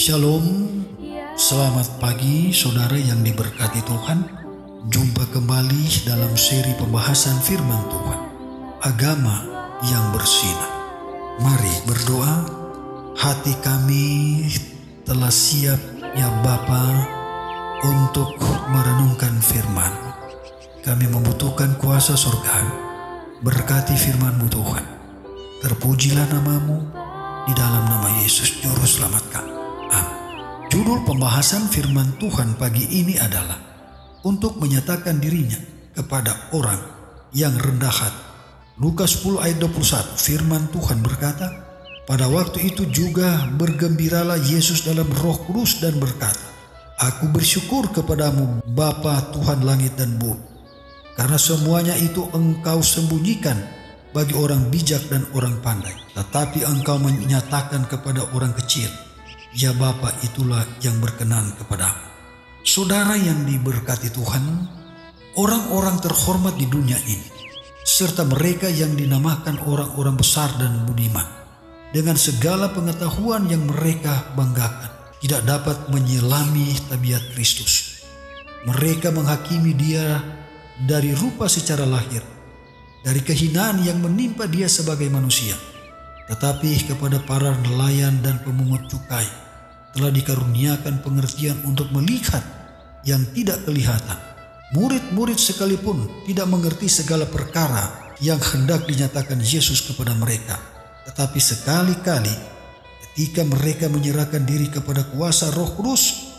Shalom, selamat pagi saudara yang diberkati Tuhan. Jumpa kembali dalam seri pembahasan firman Tuhan, agama yang bersinar. Mari berdoa. Hati kami telah siap ya Bapa untuk merenungkan firman. Kami membutuhkan kuasa surga. Berkati firman-Mu Tuhan. Terpujilah nama-Mu, di dalam nama Yesus Juru Selamat kami. Amin. Judul pembahasan firman Tuhan pagi ini adalah untuk menyatakan dirinya kepada orang yang rendah hati. Lukas 10 ayat 21, firman Tuhan berkata, pada waktu itu juga bergembiralah Yesus dalam Roh Kudus dan berkata, Aku bersyukur kepadamu Bapa Tuhan langit dan bumi, karena semuanya itu Engkau sembunyikan bagi orang bijak dan orang pandai, tetapi Engkau menyatakan kepada orang kecil. Ya Bapa, itulah yang berkenan kepadamu. Saudara yang diberkati Tuhan, orang-orang terhormat di dunia ini, serta mereka yang dinamakan orang-orang besar dan budiman, dengan segala pengetahuan yang mereka banggakan, tidak dapat menyelami tabiat Kristus. Mereka menghakimi Dia dari rupa secara lahir, dari kehinaan yang menimpa Dia sebagai manusia. Tetapi kepada para nelayan dan pemungut cukai telah dikaruniakan pengertian untuk melihat yang tidak kelihatan. Murid-murid sekalipun tidak mengerti segala perkara yang hendak dinyatakan Yesus kepada mereka. Tetapi sekali-kali ketika mereka menyerahkan diri kepada kuasa Roh Kudus,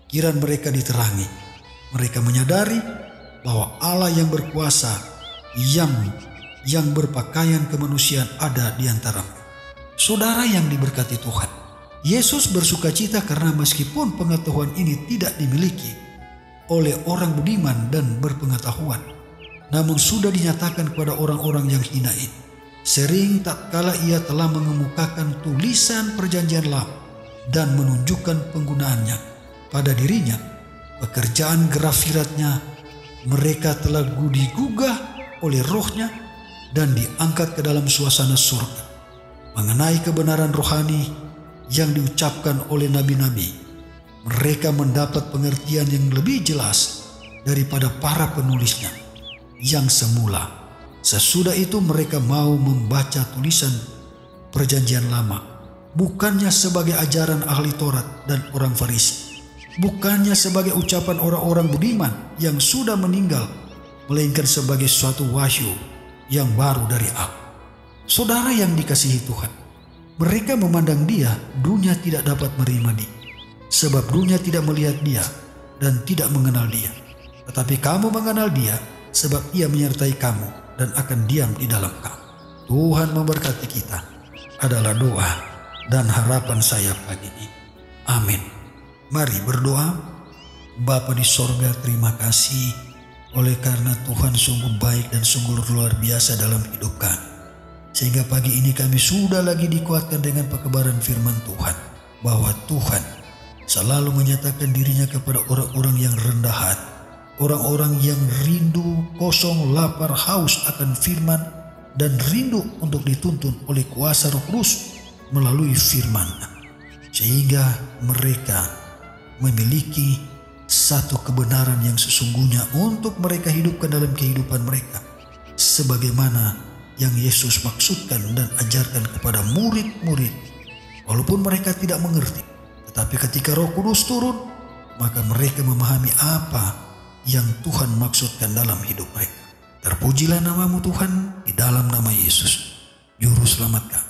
pikiran mereka diterangi. Mereka menyadari bahwa Allah yang berkuasa, yang berpakaian kemanusiaan ada di antara mereka. Saudara yang diberkati Tuhan, Yesus bersukacita karena meskipun pengetahuan ini tidak dimiliki oleh orang budiman dan berpengetahuan, namun sudah dinyatakan kepada orang-orang yang hina ini. Sering tatkala Ia telah mengemukakan tulisan perjanjian lama dan menunjukkan penggunaannya pada dirinya, pekerjaan grafiratnya, mereka telah digugah oleh rohnya dan diangkat ke dalam suasana surga. Mengenai kebenaran rohani yang diucapkan oleh nabi-nabi, mereka mendapat pengertian yang lebih jelas daripada para penulisnya yang semula. Sesudah itu mereka mau membaca tulisan perjanjian lama, bukannya sebagai ajaran ahli Taurat dan orang Farisi, bukannya sebagai ucapan orang-orang budiman yang sudah meninggal, melainkan sebagai suatu wahyu yang baru dari Allah. Saudara yang dikasihi Tuhan, mereka memandang Dia, dunia tidak dapat menerima Dia, sebab dunia tidak melihat Dia dan tidak mengenal Dia. Tetapi kamu mengenal Dia, sebab Ia menyertai kamu dan akan diam di dalam kamu. Tuhan memberkati kita, adalah doa dan harapan saya pagi ini. Amin. Mari berdoa. Bapa di sorga, terima kasih oleh karena Tuhan sungguh baik dan sungguh luar biasa dalam hidup kami. Sehingga pagi ini kami sudah lagi dikuatkan dengan pekebaran firman Tuhan, bahwa Tuhan selalu menyatakan dirinya kepada orang-orang yang rendah hati, orang-orang yang rindu, kosong, lapar, haus akan firman, dan rindu untuk dituntun oleh kuasa Roh Kudus melalui firman-Nya, sehingga mereka memiliki satu kebenaran yang sesungguhnya untuk mereka hidupkan dalam kehidupan mereka, sebagaimana yang Yesus maksudkan dan ajarkan kepada murid-murid. Walaupun mereka tidak mengerti, tetapi ketika Roh Kudus turun, maka mereka memahami apa yang Tuhan maksudkan dalam hidup mereka. Terpujilah nama-Mu Tuhan, di dalam nama Yesus Juru Selamat kami.